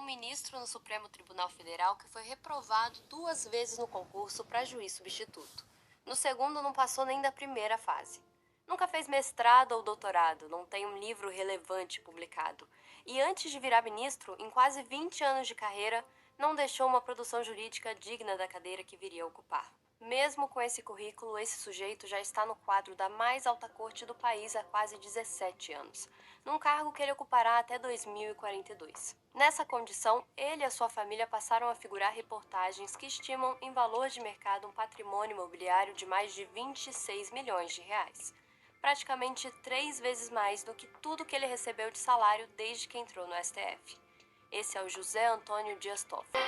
ministro no Supremo Tribunal Federal que foi reprovado 2 vezes no concurso para juiz substituto. No segundo, não passou nem da primeira fase. Nunca fez mestrado ou doutorado, não tem um livro relevante publicado. E antes de virar ministro, em quase 20 anos de carreira, não deixou uma produção jurídica digna da cadeira que viria a ocupar. Mesmo com esse currículo, esse sujeito já está no quadro da mais alta corte do país há quase 17 anos, num cargo que ele ocupará até 2042. Nessa condição, ele e a sua família passaram a figurar reportagens que estimam em valor de mercado um patrimônio imobiliário de mais de 26 milhões de reais. Praticamente 3 vezes mais do que tudo que ele recebeu de salário desde que entrou no STF. Esse é o José Antônio Dias Toffoli.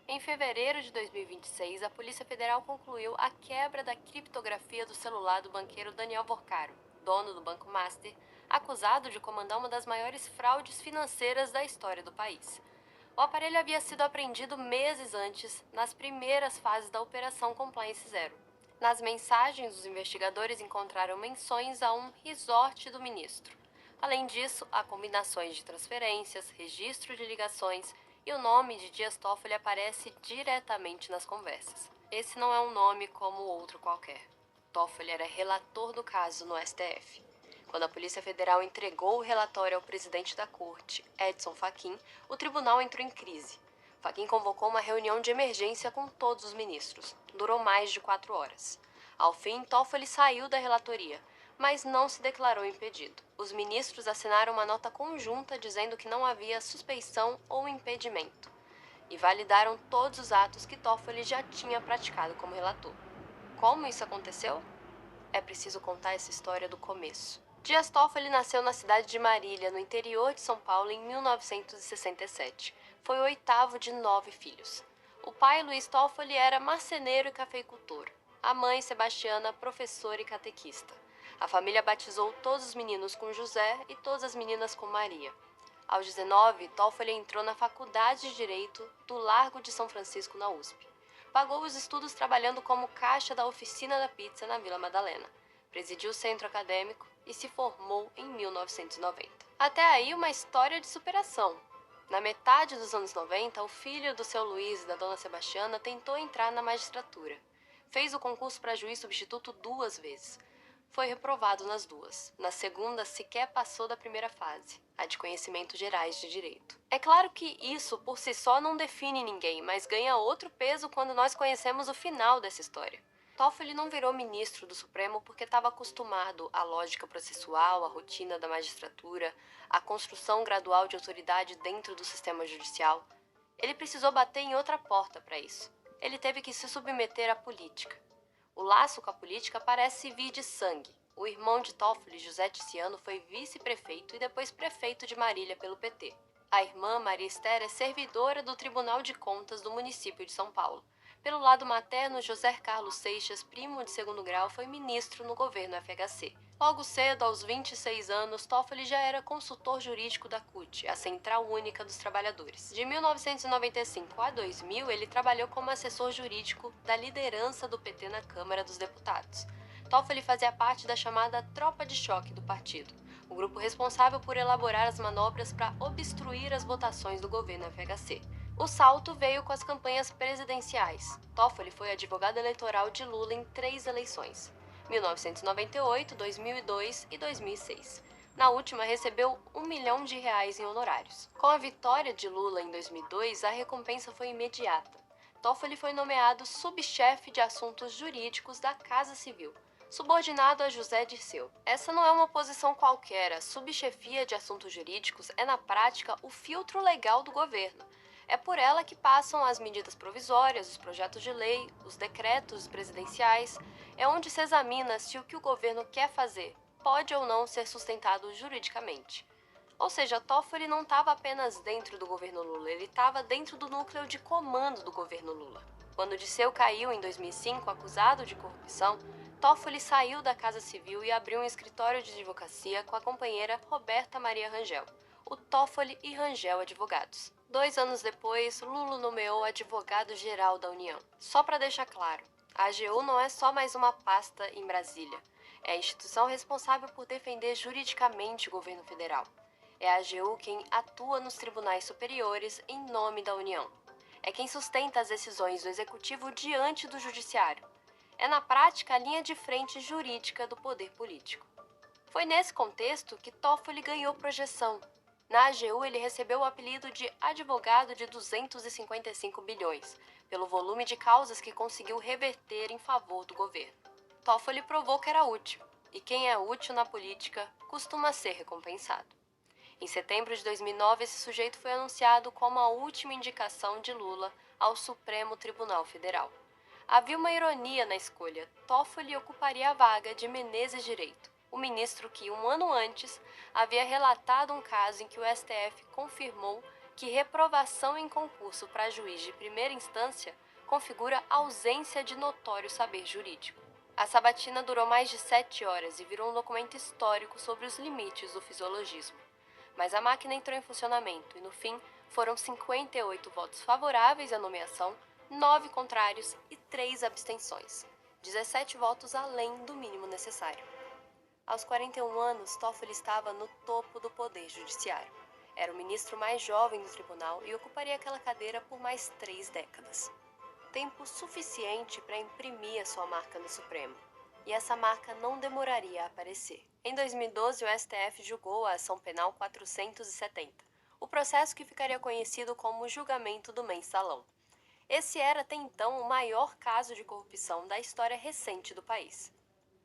Em fevereiro de 2026, a Polícia Federal concluiu a quebra da criptografia do celular do banqueiro Daniel Vorcaro, dono do Banco Master, acusado de comandar uma das maiores fraudes financeiras da história do país. O aparelho havia sido apreendido meses antes, nas primeiras fases da Operação Compliance Zero. Nas mensagens, os investigadores encontraram menções a um resort do ministro. Além disso, há combinações de transferências, registro de ligações e o nome de Dias Toffoli aparece diretamente nas conversas. Esse não é um nome como outro qualquer. Toffoli era relator do caso no STF. Quando a Polícia Federal entregou o relatório ao presidente da corte, Edson Fachin, o tribunal entrou em crise. Fachin convocou uma reunião de emergência com todos os ministros. Durou mais de 4 horas. Ao fim, Toffoli saiu da relatoria, mas não se declarou impedido. Os ministros assinaram uma nota conjunta dizendo que não havia suspeição ou impedimento e validaram todos os atos que Toffoli já tinha praticado como relator. Como isso aconteceu? É preciso contar essa história do começo. Dias Toffoli nasceu na cidade de Marília, no interior de São Paulo, em 1967. Foi o 8º de 9 filhos. O pai, Luiz Toffoli, era marceneiro e cafeicultor. A mãe, Sebastiana, professora e catequista. A família batizou todos os meninos com José e todas as meninas com Maria. Aos 19, Toffoli entrou na Faculdade de Direito do Largo de São Francisco, na USP. Pagou os estudos trabalhando como caixa da oficina da pizza na Vila Madalena. Presidiu o centro acadêmico e se formou em 1990. Até aí, uma história de superação. Na metade dos anos 90, o filho do seu Luiz e da dona Sebastiana tentou entrar na magistratura. Fez o concurso para juiz substituto 2 vezes. Foi reprovado nas 2. Na segunda, sequer passou da primeira fase, a de conhecimentos gerais de direito. É claro que isso, por si só, não define ninguém, mas ganha outro peso quando nós conhecemos o final dessa história. Toffoli não virou ministro do Supremo porque estava acostumado à lógica processual, à rotina da magistratura, à construção gradual de autoridade dentro do sistema judicial. Ele precisou bater em outra porta para isso. Ele teve que se submeter à política. O laço com a política parece vir de sangue. O irmão de Toffoli, José Ticiano, foi vice-prefeito e depois prefeito de Marília pelo PT. A irmã, Maria Esther, é servidora do Tribunal de Contas do município de São Paulo. Pelo lado materno, José Carlos Seixas, primo de segundo grau, foi ministro no governo FHC. Logo cedo, aos 26 anos, Toffoli já era consultor jurídico da CUT, a Central Única dos Trabalhadores. De 1995 a 2000, ele trabalhou como assessor jurídico da liderança do PT na Câmara dos Deputados. Toffoli fazia parte da chamada tropa de choque do partido, o grupo responsável por elaborar as manobras para obstruir as votações do governo FHC. O salto veio com as campanhas presidenciais. Toffoli foi advogado eleitoral de Lula em 3 eleições: 1998, 2002 e 2006. Na última, recebeu R$ 1 milhão em honorários. Com a vitória de Lula em 2002, a recompensa foi imediata. Toffoli foi nomeado subchefe de assuntos jurídicos da Casa Civil, subordinado a José Dirceu. Essa não é uma posição qualquer. A subchefia de assuntos jurídicos é, na prática, o filtro legal do governo. É por ela que passam as medidas provisórias, os projetos de lei, os decretos presidenciais. É onde se examina se o que o governo quer fazer pode ou não ser sustentado juridicamente. Ou seja, Toffoli não estava apenas dentro do governo Lula, ele estava dentro do núcleo de comando do governo Lula. Quando Dirceu caiu em 2005, acusado de corrupção, Toffoli saiu da Casa Civil e abriu um escritório de advocacia com a companheira Roberta Maria Rangel, o Toffoli e Rangel Advogados. 2 anos depois, Lula nomeou advogado-geral da União. Só para deixar claro, a AGU não é só mais uma pasta em Brasília. É a instituição responsável por defender juridicamente o governo federal. É a AGU quem atua nos tribunais superiores em nome da União. É quem sustenta as decisões do Executivo diante do Judiciário. É, na prática, a linha de frente jurídica do poder político. Foi nesse contexto que Toffoli ganhou projeção. Na AGU, ele recebeu o apelido de advogado de 255 bilhões, pelo volume de causas que conseguiu reverter em favor do governo. Toffoli provou que era útil, e quem é útil na política costuma ser recompensado. Em setembro de 2009, esse sujeito foi anunciado como a última indicação de Lula ao Supremo Tribunal Federal. Havia uma ironia na escolha. Toffoli ocuparia a vaga de Menezes Direito, o ministro que, um ano antes, havia relatado um caso em que o STF confirmou que reprovação em concurso para juiz de primeira instância configura ausência de notório saber jurídico. A sabatina durou mais de 7 horas e virou um documento histórico sobre os limites do fisiologismo. Mas a máquina entrou em funcionamento e, no fim, foram 58 votos favoráveis à nomeação, 9 contrários e 3 abstenções. 17 votos além do mínimo necessário. Aos 41 anos, Toffoli estava no topo do poder judiciário. Era o ministro mais jovem do tribunal e ocuparia aquela cadeira por mais 3 décadas. Tempo suficiente para imprimir a sua marca no Supremo. E essa marca não demoraria a aparecer. Em 2012, o STF julgou a ação penal 470, o processo que ficaria conhecido como o julgamento do mensalão. Esse era até então o maior caso de corrupção da história recente do país.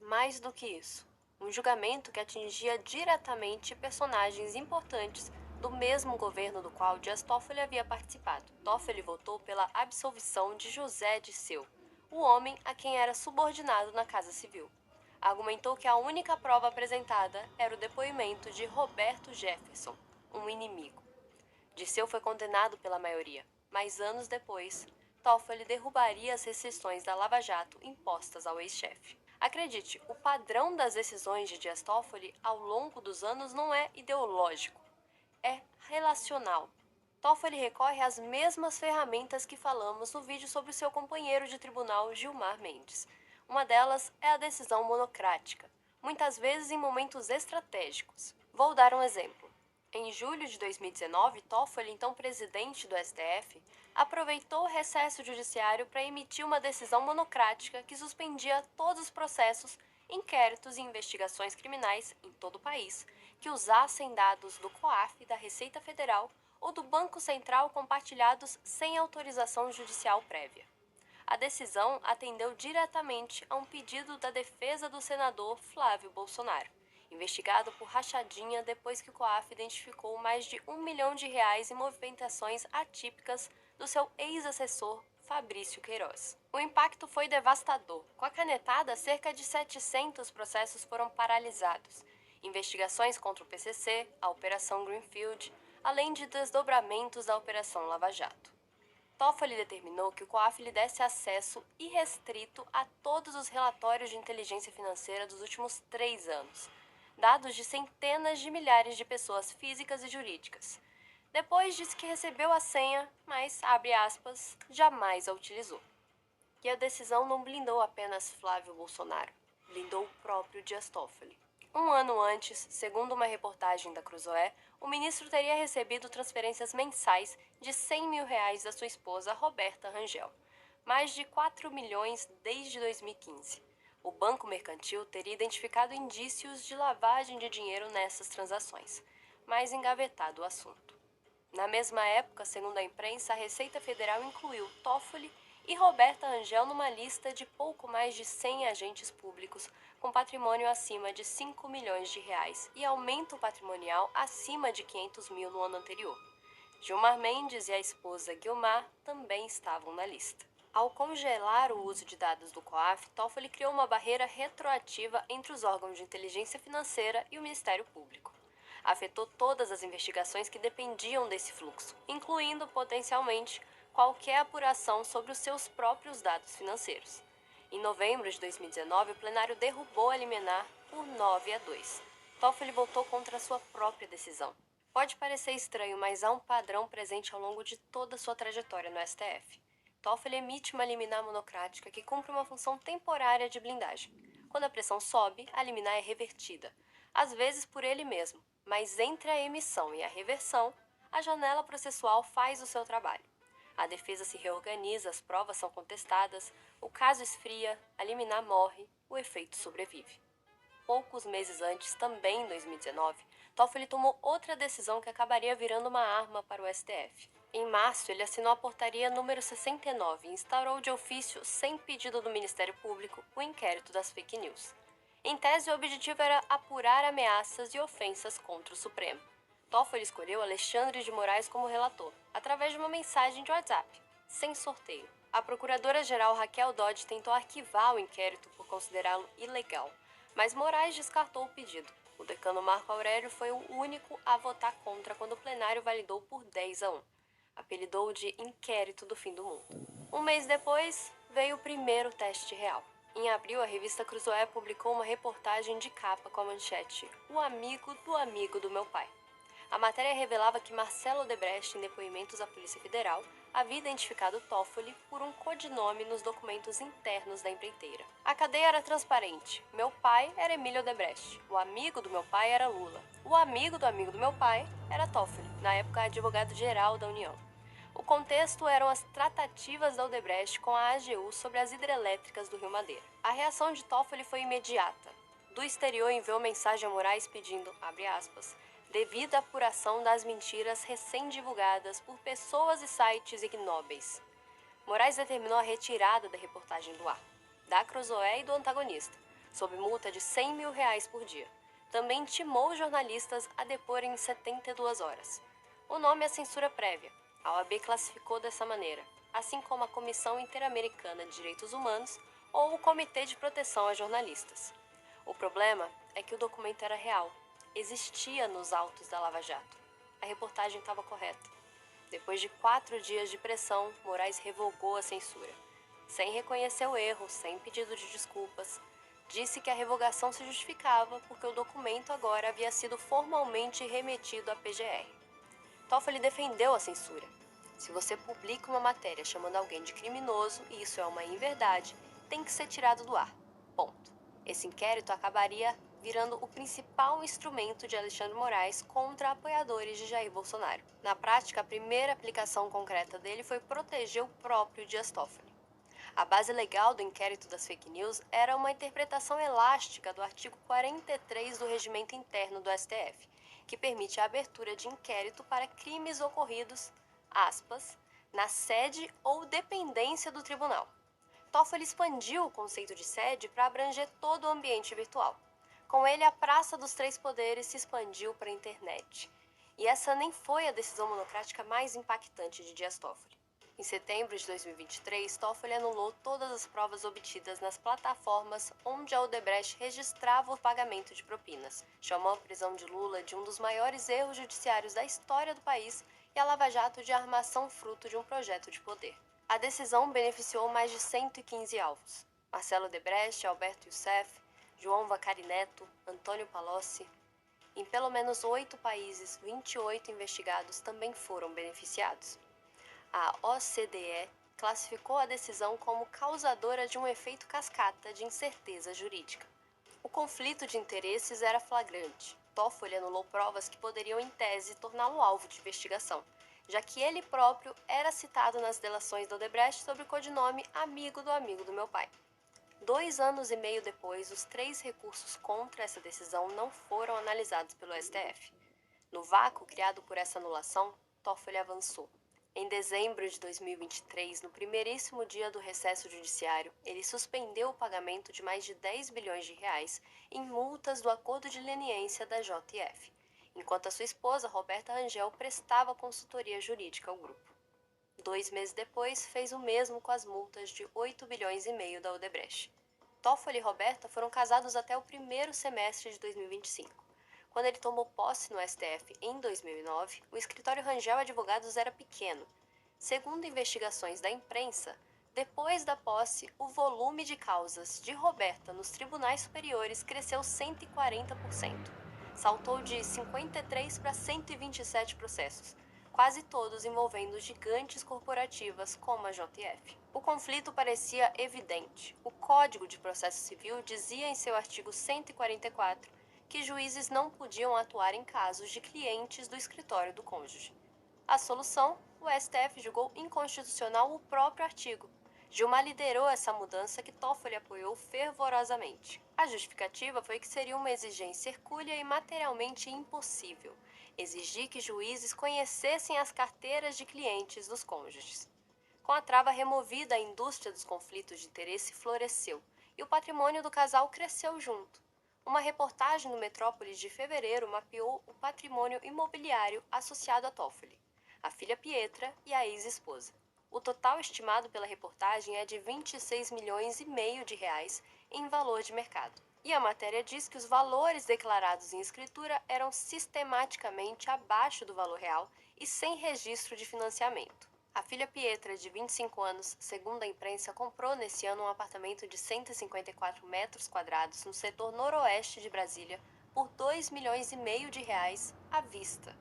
Mais do que isso, um julgamento que atingia diretamente personagens importantes do mesmo governo do qual Dias Toffoli havia participado. Toffoli votou pela absolvição de José Dirceu, o homem a quem era subordinado na Casa Civil. Argumentou que a única prova apresentada era o depoimento de Roberto Jefferson, um inimigo. Dirceu foi condenado pela maioria, mas anos depois, Toffoli derrubaria as restrições da Lava Jato impostas ao ex-chefe. Acredite, o padrão das decisões de Dias Toffoli ao longo dos anos não é ideológico, é relacional. Toffoli recorre às mesmas ferramentas que falamos no vídeo sobre o seu companheiro de tribunal Gilmar Mendes. Uma delas é a decisão monocrática, muitas vezes em momentos estratégicos. Vou dar um exemplo. Em julho de 2019, Toffoli, então presidente do STF, aproveitou o recesso judiciário para emitir uma decisão monocrática que suspendia todos os processos, inquéritos e investigações criminais em todo o país que usassem dados do COAF, da Receita Federal ou do Banco Central compartilhados sem autorização judicial prévia. A decisão atendeu diretamente a um pedido da defesa do senador Flávio Bolsonaro, investigado por rachadinha depois que o COAF identificou mais de R$ 1 milhão em movimentações atípicas do seu ex-assessor Fabrício Queiroz. O impacto foi devastador. Com a canetada, cerca de 700 processos foram paralisados. Investigações contra o PCC, a Operação Greenfield, além de desdobramentos da Operação Lava Jato. Toffoli determinou que o COAF lhe desse acesso irrestrito a todos os relatórios de inteligência financeira dos últimos 3 anos, dados de centenas de milhares de pessoas físicas e jurídicas. Depois disse que recebeu a senha, mas, abre aspas, jamais a utilizou. E a decisão não blindou apenas Flávio Bolsonaro, blindou o próprio Dias Toffoli. Um ano antes, segundo uma reportagem da Cruzoé, o ministro teria recebido transferências mensais de R$ 100 mil da sua esposa Roberta Rangel, mais de 4 milhões desde 2015. O Banco Mercantil teria identificado indícios de lavagem de dinheiro nessas transações, mas engavetado o assunto. Na mesma época, segundo a imprensa, a Receita Federal incluiu Toffoli e Roberta Rangel numa lista de pouco mais de 100 agentes públicos com patrimônio acima de R$ 5 milhões e aumento patrimonial acima de 500 mil no ano anterior. Gilmar Mendes e a esposa Guilmar também estavam na lista. Ao congelar o uso de dados do COAF, Toffoli criou uma barreira retroativa entre os órgãos de inteligência financeira e o Ministério Público. Afetou todas as investigações que dependiam desse fluxo, incluindo, potencialmente, qualquer apuração sobre os seus próprios dados financeiros. Em novembro de 2019, o plenário derrubou a liminar por 9-2. Toffoli votou contra a sua própria decisão. Pode parecer estranho, mas há um padrão presente ao longo de toda a sua trajetória no STF. Toffoli emite uma liminar monocrática que cumpre uma função temporária de blindagem. Quando a pressão sobe, a liminar é revertida, às vezes por ele mesmo, Mas entre a emissão e a reversão, a janela processual faz o seu trabalho. A defesa se reorganiza, as provas são contestadas, o caso esfria, a liminar morre, o efeito sobrevive. Poucos meses antes, também em 2019, Toffoli tomou outra decisão que acabaria virando uma arma para o STF. Em março, ele assinou a portaria número 69 e instaurou de ofício, sem pedido do Ministério Público, o inquérito das fake news. Em tese, o objetivo era apurar ameaças e ofensas contra o Supremo. Toffoli escolheu Alexandre de Moraes como relator, através de uma mensagem de WhatsApp, sem sorteio. A procuradora-geral Raquel Dodge tentou arquivar o inquérito por considerá-lo ilegal, mas Moraes descartou o pedido. O decano Marco Aurélio foi o único a votar contra quando o plenário validou por 10-1. Apelidou de Inquérito do Fim do Mundo. Um mês depois, veio o primeiro teste real. Em abril, a revista Cruzoé publicou uma reportagem de capa com a manchete "O amigo do meu pai". A matéria revelava que Marcelo Odebrecht, em depoimentos à Polícia Federal, havia identificado Toffoli por um codinome nos documentos internos da empreiteira. A cadeia era transparente. Meu pai era Emílio Odebrecht. O amigo do meu pai era Lula. O amigo do meu pai era Toffoli, na época advogado-geral da União. O contexto eram as tratativas da Odebrecht com a AGU sobre as hidrelétricas do Rio Madeira. A reação de Toffoli foi imediata. Do exterior enviou mensagem a Moraes pedindo, abre aspas, devida apuração das mentiras recém-divulgadas por pessoas e sites ignóbeis. Moraes determinou a retirada da reportagem do ar, da Cruzoé e do antagonista, sob multa de R$100 mil por dia. Também intimou os jornalistas a deporem em 72 horas. O nome é censura prévia. A OAB classificou dessa maneira, assim como a Comissão Interamericana de Direitos Humanos ou o Comitê de Proteção a Jornalistas. O problema é que o documento era real. Existia nos autos da Lava Jato. A reportagem estava correta. Depois de 4 dias de pressão, Moraes revogou a censura. Sem reconhecer o erro, sem pedido de desculpas, disse que a revogação se justificava porque o documento agora havia sido formalmente remetido à PGR. Toffoli defendeu a censura. Se você publica uma matéria chamando alguém de criminoso e isso é uma inverdade, tem que ser tirado do ar. Ponto. Esse inquérito acabaria virando o principal instrumento de Alexandre Moraes contra apoiadores de Jair Bolsonaro. Na prática, a primeira aplicação concreta dele foi proteger o próprio Dias Toffoli. A base legal do inquérito das fake news era uma interpretação elástica do artigo 43 do Regimento Interno do STF, que permite a abertura de inquérito para crimes ocorridos, aspas, na sede ou dependência do tribunal. Toffoli expandiu o conceito de sede para abranger todo o ambiente virtual. Com ele, a Praça dos Três Poderes se expandiu para a internet. E essa nem foi a decisão monocrática mais impactante de Dias Toffoli. Em setembro de 2023, Toffoli anulou todas as provas obtidas nas plataformas onde a Odebrecht registrava o pagamento de propinas. Chamou a prisão de Lula de um dos maiores erros judiciários da história do país e a Lava Jato de armação fruto de um projeto de poder. A decisão beneficiou mais de 115 alvos. Marcelo Odebrecht, Alberto Youssef, João Vacari Neto, Antônio Palocci. Em pelo menos 8 países, 28 investigados também foram beneficiados. A OCDE classificou a decisão como causadora de um efeito cascata de incerteza jurídica. O conflito de interesses era flagrante. Toffoli anulou provas que poderiam, em tese, torná-lo alvo de investigação, já que ele próprio era citado nas delações da Odebrecht sob o codinome amigo do meu pai. 2 anos e meio depois, os 3 recursos contra essa decisão não foram analisados pelo STF. No vácuo criado por essa anulação, Toffoli avançou. Em dezembro de 2023, no primeiríssimo dia do recesso judiciário, ele suspendeu o pagamento de mais de 10 bilhões de reais em multas do acordo de leniência da JF, enquanto a sua esposa, Roberta Rangel, prestava consultoria jurídica ao grupo. 2 meses depois, fez o mesmo com as multas de 8 bilhões e meio da Odebrecht. Toffoli e Roberta foram casados até o primeiro semestre de 2025. Quando ele tomou posse no STF em 2009, o escritório Rangel Advogados era pequeno. Segundo investigações da imprensa, depois da posse, o volume de causas de Roberta nos tribunais superiores cresceu 140%. Saltou de 53 para 127 processos, quase todos envolvendo gigantes corporativas como a JF. O conflito parecia evidente. O Código de Processo Civil dizia em seu artigo 144 que juízes não podiam atuar em casos de clientes do escritório do cônjuge. A solução, o STF julgou inconstitucional o próprio artigo. Gilmar liderou essa mudança que Toffoli apoiou fervorosamente. A justificativa foi que seria uma exigência hercúlea e materialmente impossível exigir que juízes conhecessem as carteiras de clientes dos cônjuges. Com a trava removida, a indústria dos conflitos de interesse floresceu e o patrimônio do casal cresceu junto. Uma reportagem no Metrópolis de fevereiro mapeou o patrimônio imobiliário associado a Toffoli, a filha Pietra e a ex-esposa. O total estimado pela reportagem é de 26 milhões e meio de reais em valor de mercado. E a matéria diz que os valores declarados em escritura eram sistematicamente abaixo do valor real e sem registro de financiamento. A filha Pietra, de 25 anos, segundo a imprensa, comprou nesse ano um apartamento de 154 metros quadrados no setor noroeste de Brasília por 2 milhões e meio de reais à vista.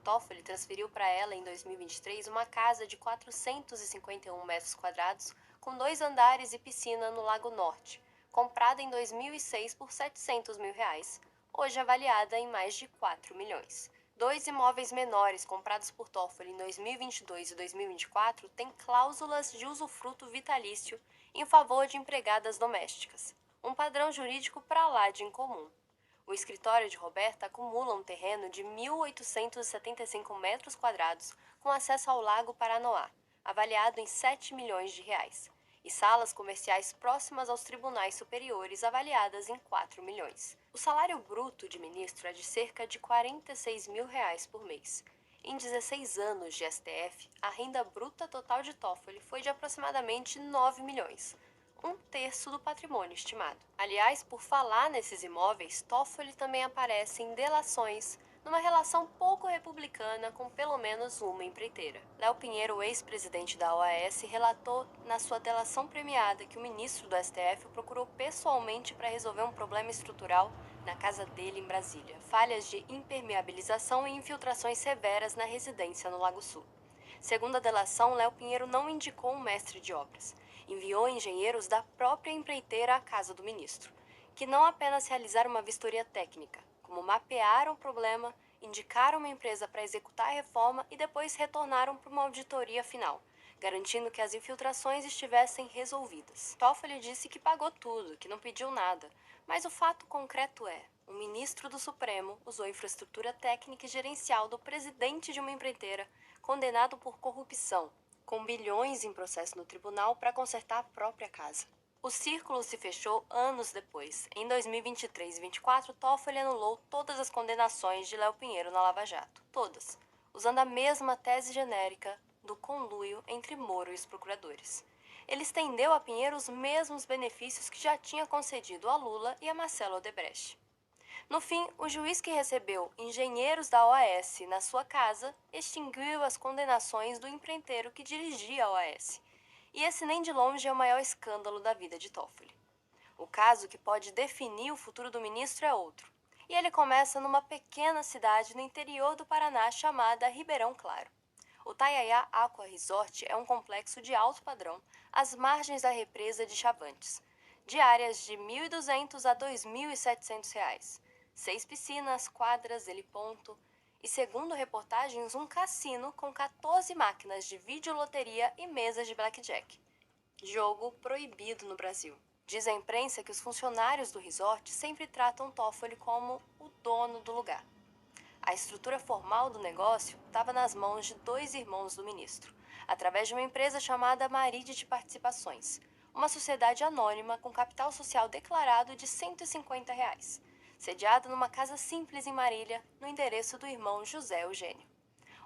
Toffoli transferiu para ela em 2023 uma casa de 451 metros quadrados com 2 andares e piscina no Lago Norte, comprada em 2006 por 700 mil reais, hoje avaliada em mais de 4 milhões. 2 imóveis menores comprados por Toffoli em 2022 e 2024 têm cláusulas de usufruto vitalício em favor de empregadas domésticas, um padrão jurídico para lá de incomum. O escritório de Roberta acumula um terreno de 1.875 metros quadrados com acesso ao Lago Paranoá, avaliado em 7 milhões de reais, e salas comerciais próximas aos tribunais superiores avaliadas em 4 milhões. O salário bruto de ministro é de cerca de 46 mil reais por mês. Em 16 anos de STF, a renda bruta total de Toffoli foi de aproximadamente 9 milhões, um terço do patrimônio estimado. Aliás, por falar nesses imóveis, Toffoli também aparece em delações, numa relação pouco republicana com pelo menos uma empreiteira. Léo Pinheiro, ex-presidente da OAS, relatou na sua delação premiada que o ministro do STF o procurou pessoalmente para resolver um problema estrutural na casa dele em Brasília, falhas de impermeabilização e infiltrações severas na residência no Lago Sul. Segundo a delação, Léo Pinheiro não indicou um mestre de obras. Enviou engenheiros da própria empreiteira à casa do ministro, que não apenas realizaram uma vistoria técnica, como mapearam o problema, indicaram uma empresa para executar a reforma e depois retornaram para uma auditoria final, garantindo que as infiltrações estivessem resolvidas. Toffoli disse que pagou tudo, que não pediu nada, mas o fato concreto é: o ministro do Supremo usou a infraestrutura técnica e gerencial do presidente de uma empreiteira condenado por corrupção, com bilhões em processo no tribunal para consertar a própria casa. O círculo se fechou anos depois. Em 2023 e 2024, Toffoli anulou todas as condenações de Léo Pinheiro na Lava Jato. Todas, usando a mesma tese genérica do conluio entre Moro e os procuradores. Ele estendeu a Pinheiro os mesmos benefícios que já tinha concedido a Lula e a Marcelo Odebrecht. No fim, o juiz que recebeu engenheiros da OAS na sua casa extinguiu as condenações do empreiteiro que dirigia a OAS. E esse nem de longe é o maior escândalo da vida de Toffoli. O caso que pode definir o futuro do ministro é outro. E ele começa numa pequena cidade no interior do Paraná chamada Ribeirão Claro. O Taiaiá Aqua Resort é um complexo de alto padrão às margens da represa de Chavantes, de áreas de R$ 1.200 a R$ 2.700. 6 piscinas, quadras, heliponto e, segundo reportagens, um cassino com 14 máquinas de videoloteria e mesas de blackjack. Jogo proibido no Brasil. Diz a imprensa que os funcionários do resort sempre tratam Toffoli como o dono do lugar. A estrutura formal do negócio estava nas mãos de 2 irmãos do ministro, através de uma empresa chamada Maride Participações, uma sociedade anônima com capital social declarado de R$ 150, sediada numa casa simples em Marília, no endereço do irmão José Eugênio.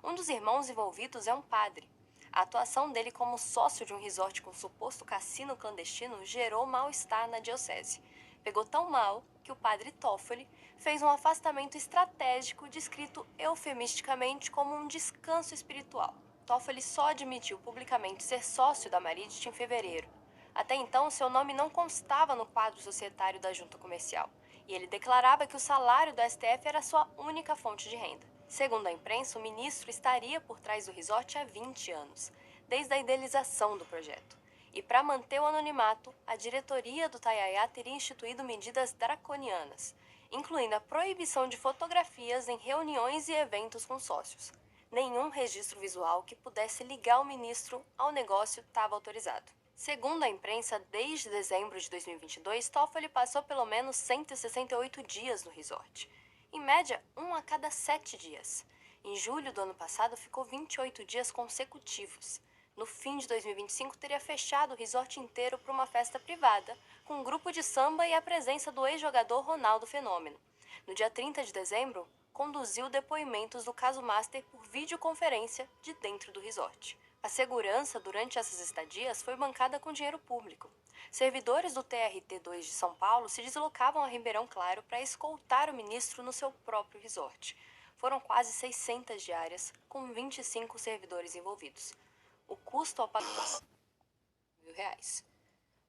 Um dos irmãos envolvidos é um padre. A atuação dele como sócio de um resort com suposto cassino clandestino gerou mal-estar na diocese. Pegou tão mal que o padre Toffoli fez um afastamento estratégico descrito eufemisticamente como um descanso espiritual. Toffoli só admitiu publicamente ser sócio da Maridit em fevereiro. Até então, seu nome não constava no quadro societário da junta comercial, e ele declarava que o salário do STF era sua única fonte de renda. Segundo a imprensa, o ministro estaria por trás do resort há 20 anos, desde a idealização do projeto. E para manter o anonimato, a diretoria do Taiaiá teria instituído medidas draconianas, incluindo a proibição de fotografias em reuniões e eventos com sócios. Nenhum registro visual que pudesse ligar o ministro ao negócio estava autorizado. Segundo a imprensa, desde dezembro de 2022, Toffoli passou pelo menos 168 dias no resort. Em média, 1 a cada 7 dias. Em julho do ano passado, ficou 28 dias consecutivos. No fim de 2025, teria fechado o resort inteiro para uma festa privada, com um grupo de samba e a presença do ex-jogador Ronaldo Fenômeno. No dia 30 de dezembro, conduziu depoimentos do caso Master por videoconferência de dentro do resort. A segurança durante essas estadias foi bancada com dinheiro público. Servidores do TRT-2 de São Paulo se deslocavam a Ribeirão Claro para escoltar o ministro no seu próprio resort. Foram quase 600 diárias, com 25 servidores envolvidos. O custo ao pagar R$ 1.000.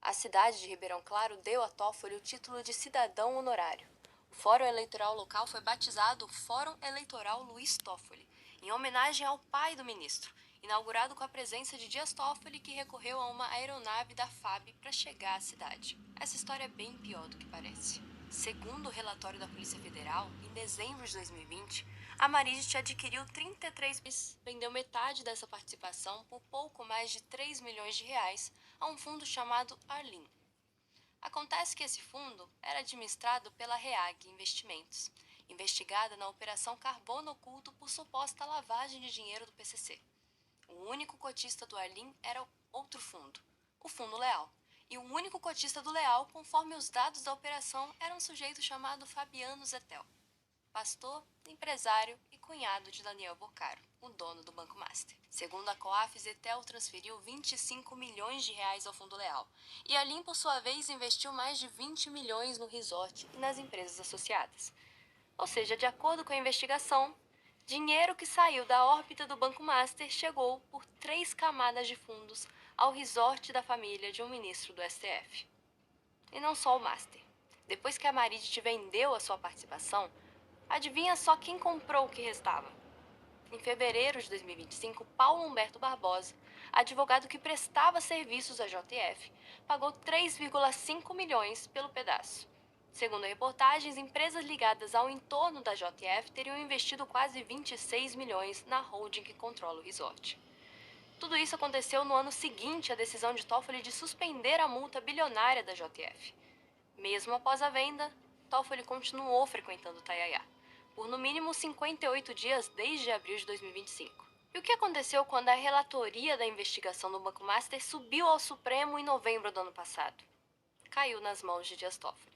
A cidade de Ribeirão Claro deu a Toffoli o título de cidadão honorário. O Fórum Eleitoral local foi batizado Fórum Eleitoral Luiz Toffoli, em homenagem ao pai do ministro, inaugurado com a presença de Dias Toffoli, que recorreu a uma aeronave da FAB para chegar à cidade. Essa história é bem pior do que parece. Segundo o relatório da Polícia Federal, em dezembro de 2020, a Marizit adquiriu 33, vendeu metade dessa participação por pouco mais de 3 milhões de reais a um fundo chamado Arlim. Acontece que esse fundo era administrado pela REAG Investimentos, investigada na Operação Carbono Oculto por suposta lavagem de dinheiro do PCC. O único cotista do Arlim era outro fundo, o Fundo Leal. E o único cotista do Leal, conforme os dados da operação, era um sujeito chamado Fabiano Zetel, pastor, empresário e cunhado de Daniel Boccaro, o dono do Banco Master. Segundo a COAF, Zetel transferiu 25 milhões de reais ao Fundo Leal, e Arlim, por sua vez, investiu mais de 20 milhões no resort e nas empresas associadas. Ou seja, de acordo com a investigação, dinheiro que saiu da órbita do Banco Master chegou por 3 camadas de fundos ao resort da família de um ministro do STF. E não só o Master. Depois que a Marizit vendeu a sua participação, adivinha só quem comprou o que restava? Em fevereiro de 2025, Paulo Humberto Barbosa, advogado que prestava serviços à JF, pagou 3,5 milhões pelo pedaço. Segundo reportagens, empresas ligadas ao entorno da JF teriam investido quase 26 milhões na holding que controla o resort. Tudo isso aconteceu no ano seguinte à decisão de Toffoli de suspender a multa bilionária da JF. Mesmo após a venda, Toffoli continuou frequentando Taiaiá, por no mínimo 58 dias desde abril de 2025. E o que aconteceu quando a relatoria da investigação do Banco Master subiu ao Supremo em novembro do ano passado? Caiu nas mãos de Dias Toffoli.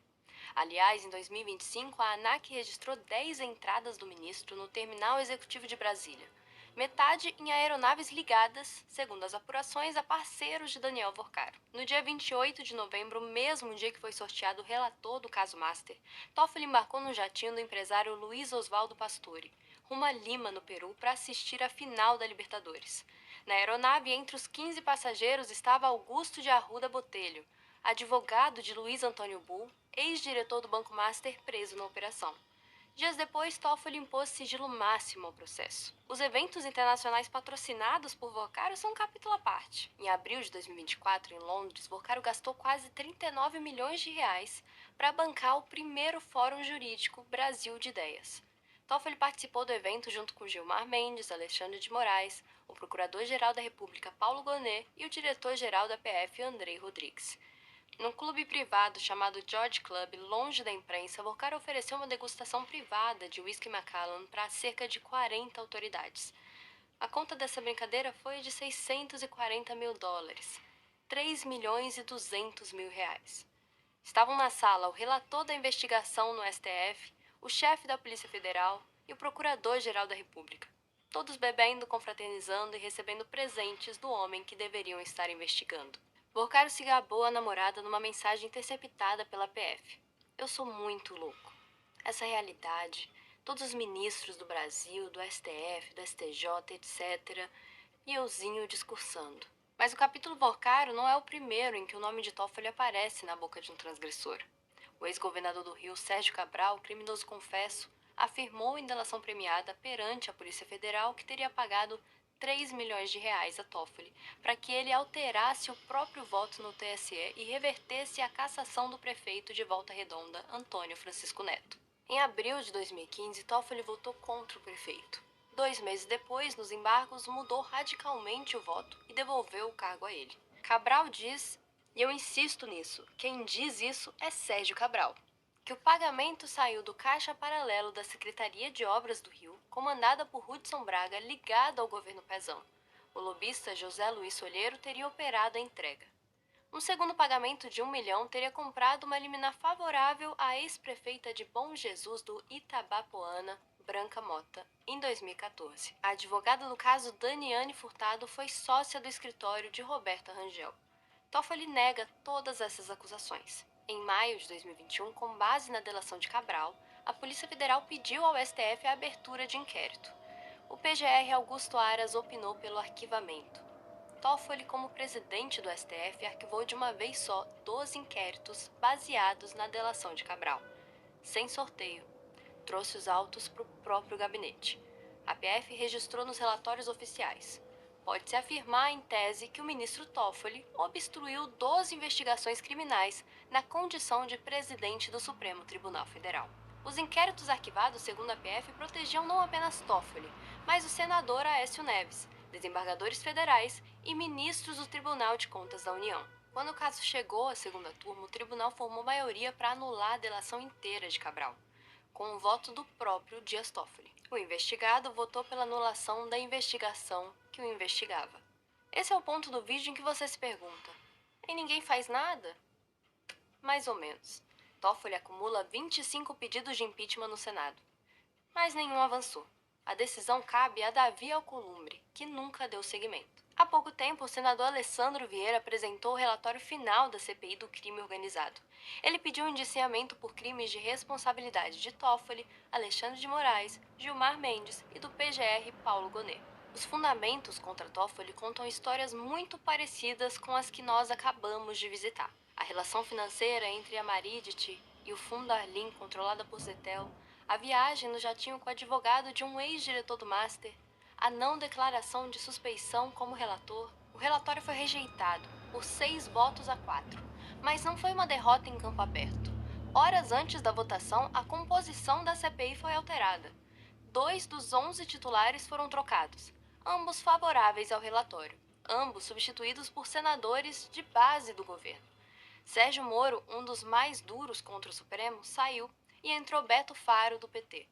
Aliás, em 2025, a ANAC registrou 10 entradas do ministro no Terminal Executivo de Brasília, metade em aeronaves ligadas, segundo as apurações, a parceiros de Daniel Boccaro. No dia 28 de novembro, mesmo dia que foi sorteado o relator do caso Master, Toffoli embarcou no jatinho do empresário Luiz Oswaldo Pastore, rumo a Lima, no Peru, para assistir à final da Libertadores. Na aeronave, entre os 15 passageiros, estava Augusto de Arruda Botelho, advogado de Luiz Antônio Bull, ex-diretor do Banco Master, preso na operação. Dias depois, Toffoli impôs sigilo máximo ao processo. Os eventos internacionais patrocinados por Boccaro são um capítulo à parte. Em abril de 2024, em Londres, Boccaro gastou quase 39 milhões de reais para bancar o primeiro Fórum Jurídico Brasil de Ideias. Toffoli participou do evento junto com Gilmar Mendes, Alexandre de Moraes, o Procurador-Geral da República Paulo Gonet e o Diretor-Geral da PF Andrei Rodrigues. Num clube privado chamado George Club, longe da imprensa, Boccaro ofereceu uma degustação privada de whisky Macallan para cerca de 40 autoridades. A conta dessa brincadeira foi de 640 mil dólares, 3 milhões e 200 mil reais. Estavam na sala o relator da investigação no STF, o chefe da Polícia Federal e o Procurador-Geral da República, todos bebendo, confraternizando e recebendo presentes do homem que deveriam estar investigando. Boccaro se gabou a namorada numa mensagem interceptada pela PF. Eu sou muito louco. Essa realidade, todos os ministros do Brasil, do STF, do STJ, etc., e euzinho discursando. Mas o capítulo Boccaro não é o primeiro em que o nome de Toffoli aparece na boca de um transgressor. O ex-governador do Rio, Sérgio Cabral, criminoso confesso, afirmou em delação premiada perante a Polícia Federal que teria pagado 3 milhões de reais a Toffoli para que ele alterasse o próprio voto no TSE e revertesse a cassação do prefeito de Volta Redonda, Antônio Francisco Neto. Em abril de 2015, Toffoli votou contra o prefeito. 2 meses depois, nos embargos, mudou radicalmente o voto e devolveu o cargo a ele. Cabral diz, e eu insisto nisso, quem diz isso é Sérgio Cabral, que o pagamento saiu do caixa paralelo da Secretaria de Obras do Rio, comandada por Hudson Braga, ligada ao governo Pezão. O lobista José Luiz Solheiro teria operado a entrega. Um segundo pagamento de 1 milhão teria comprado uma liminar favorável à ex-prefeita de Bom Jesus do Itabapoana, Branca Mota, em 2014. A advogada do caso, Daniane Furtado, foi sócia do escritório de Roberta Rangel. Toffoli nega todas essas acusações. Em maio de 2021, com base na delação de Cabral, a Polícia Federal pediu ao STF a abertura de inquérito. O PGR Augusto Aras opinou pelo arquivamento. Toffoli, como presidente do STF, arquivou de uma vez só 12 inquéritos baseados na delação de Cabral. Sem sorteio, trouxe os autos para o próprio gabinete. A PF registrou nos relatórios oficiais. Pode-se afirmar, em tese, que o ministro Toffoli obstruiu 12 investigações criminais na condição de presidente do Supremo Tribunal Federal. Os inquéritos arquivados, segundo a PF, protegiam não apenas Toffoli, mas o senador Aécio Neves, desembargadores federais e ministros do Tribunal de Contas da União. Quando o caso chegou à segunda turma, o tribunal formou maioria para anular a delação inteira de Cabral, com o voto do próprio Dias Toffoli. O investigado votou pela anulação da investigação que o investigava. Esse é o ponto do vídeo em que você se pergunta: e ninguém faz nada? Mais ou menos. Toffoli acumula 25 pedidos de impeachment no Senado, mas nenhum avançou. A decisão cabe a Davi Alcolumbre, que nunca deu seguimento. Há pouco tempo, o senador Alessandro Vieira apresentou o relatório final da CPI do crime organizado. Ele pediu um indiciamento por crimes de responsabilidade de Toffoli, Alexandre de Moraes, Gilmar Mendes e do PGR Paulo Gonet. Os fundamentos contra Toffoli contam histórias muito parecidas com as que nós acabamos de visitar. A relação financeira entre a Maridit e o Fundo Arlim, controlada por Zetel, a viagem no jatinho com o advogado de um ex-diretor do Master, a não declaração de suspeição como relator. O relatório foi rejeitado por 6 votos a 4, mas não foi uma derrota em campo aberto. Horas antes da votação, a composição da CPI foi alterada. 2 dos 11 titulares foram trocados, ambos favoráveis ao relatório, ambos substituídos por senadores de base do governo. Sérgio Moro, um dos mais duros contra o Supremo, saiu e entrou Beto Faro, do PT.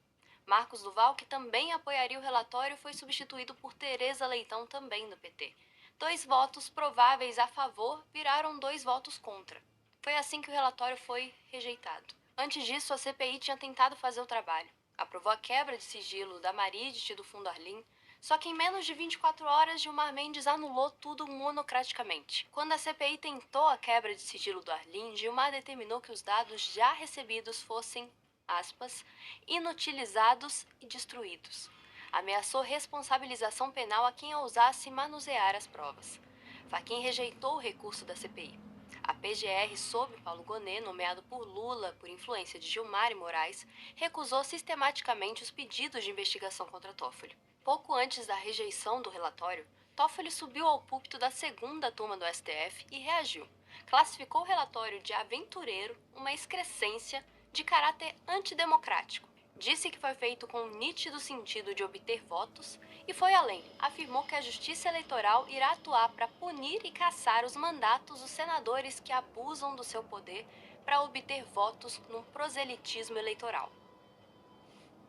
Marcos Duval, que também apoiaria o relatório, foi substituído por Tereza Leitão, também do PT. 2 votos prováveis a favor viraram 2 votos contra. Foi assim que o relatório foi rejeitado. Antes disso, a CPI tinha tentado fazer o trabalho. Aprovou a quebra de sigilo da Maridit e do Fundo Arlim, só que em menos de 24 horas, Gilmar Mendes anulou tudo monocraticamente. Quando a CPI tentou a quebra de sigilo do Arlim, Gilmar determinou que os dados já recebidos fossem, aspas, inutilizados e destruídos. Ameaçou responsabilização penal a quem ousasse manusear as provas. Fachin rejeitou o recurso da CPI. A PGR, sob Paulo Gonet, nomeado por Lula por influência de Gilmar e Moraes, recusou sistematicamente os pedidos de investigação contra Toffoli. Pouco antes da rejeição do relatório, Toffoli subiu ao púlpito da segunda turma do STF e reagiu. Classificou o relatório de aventureiro, uma excrescência de caráter antidemocrático. Disse que foi feito com um nítido sentido de obter votos e foi além. Afirmou que a Justiça Eleitoral irá atuar para punir e cassar os mandatos dos senadores que abusam do seu poder para obter votos num proselitismo eleitoral.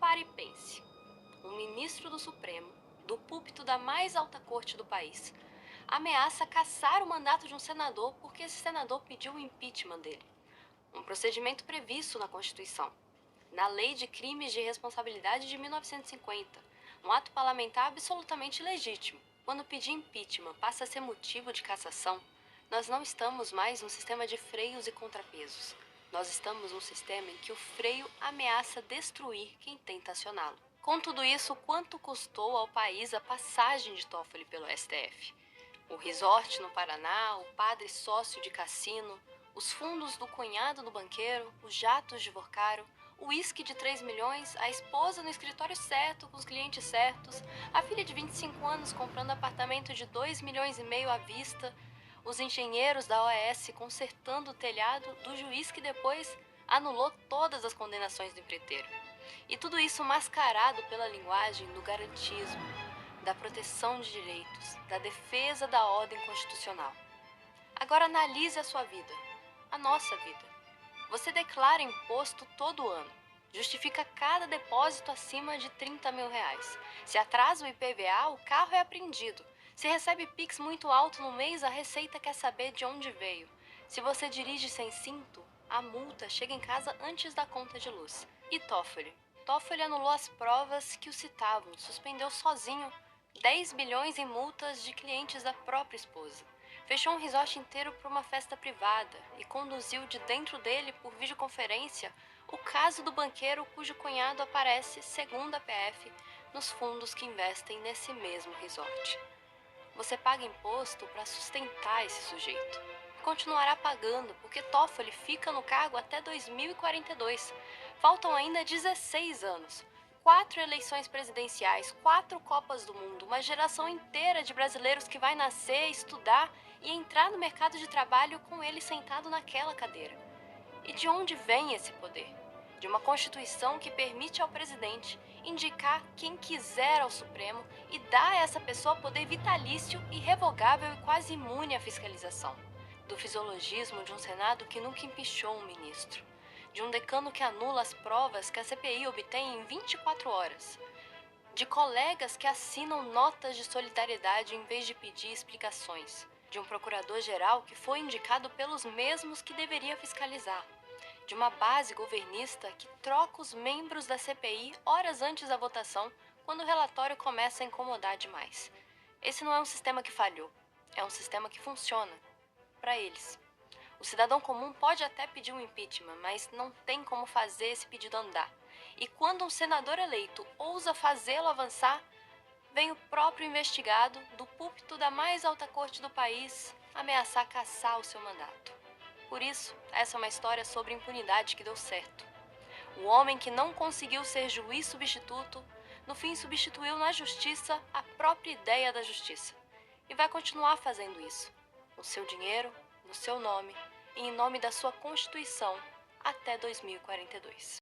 Pare e pense. Um ministro do Supremo, do púlpito da mais alta corte do país, ameaça cassar o mandato de um senador porque esse senador pediu o impeachment dele. Um procedimento previsto na Constituição, na Lei de Crimes de Responsabilidade de 1950, um ato parlamentar absolutamente legítimo. Quando pedir impeachment passa a ser motivo de cassação, nós não estamos mais num sistema de freios e contrapesos. Nós estamos num sistema em que o freio ameaça destruir quem tenta acioná-lo. Com tudo isso, quanto custou ao país a passagem de Toffoli pelo STF? O resort no Paraná, o padre sócio de cassino, os fundos do cunhado do banqueiro, os jatos de Vorcaro, o uísque de 3 milhões, a esposa no escritório certo, com os clientes certos, a filha de 25 anos comprando apartamento de 2,5 milhões à vista, os engenheiros da OAS consertando o telhado do juiz que depois anulou todas as condenações do empreiteiro. E tudo isso mascarado pela linguagem do garantismo, da proteção de direitos, da defesa da ordem constitucional. Agora analise a sua vida, a nossa vida. Você declara imposto todo ano. Justifica cada depósito acima de R$ 30.000. Se atrasa o IPVA, o carro é apreendido. Se recebe Pix muito alto no mês, a Receita quer saber de onde veio. Se você dirige sem cinto, a multa chega em casa antes da conta de luz. E Toffoli? Toffoli anulou as provas que o citavam, suspendeu sozinho 10 bilhões em multas de clientes da própria esposa. Fechou um resort inteiro para uma festa privada e conduziu de dentro dele, por videoconferência, o caso do banqueiro cujo cunhado aparece, segundo a PF, nos fundos que investem nesse mesmo resort. Você paga imposto para sustentar esse sujeito. Continuará pagando, porque Toffoli fica no cargo até 2042. Faltam ainda 16 anos. 4 eleições presidenciais, 4 Copas do Mundo, uma geração inteira de brasileiros que vai nascer, estudar e entrar no mercado de trabalho com ele sentado naquela cadeira. E de onde vem esse poder? De uma Constituição que permite ao presidente indicar quem quiser ao Supremo e dar a essa pessoa poder vitalício, irrevogável e quase imune à fiscalização. Do fisiologismo de um Senado que nunca empichou um ministro. De um decano que anula as provas que a CPI obtém em 24 horas. De colegas que assinam notas de solidariedade em vez de pedir explicações. De um procurador-geral que foi indicado pelos mesmos que deveria fiscalizar. De uma base governista que troca os membros da CPI horas antes da votação, quando o relatório começa a incomodar demais. Esse não é um sistema que falhou, é um sistema que funciona. Para eles. O cidadão comum pode até pedir um impeachment, mas não tem como fazer esse pedido andar. E quando um senador eleito ousa fazê-lo avançar, vem o próprio investigado, do púlpito da mais alta corte do país, ameaçar cassar o seu mandato. Por isso, essa é uma história sobre impunidade que deu certo. O homem que não conseguiu ser juiz substituto, no fim substituiu na justiça a própria ideia da justiça. E vai continuar fazendo isso. No seu dinheiro, no seu nome e em nome da sua Constituição até 2042.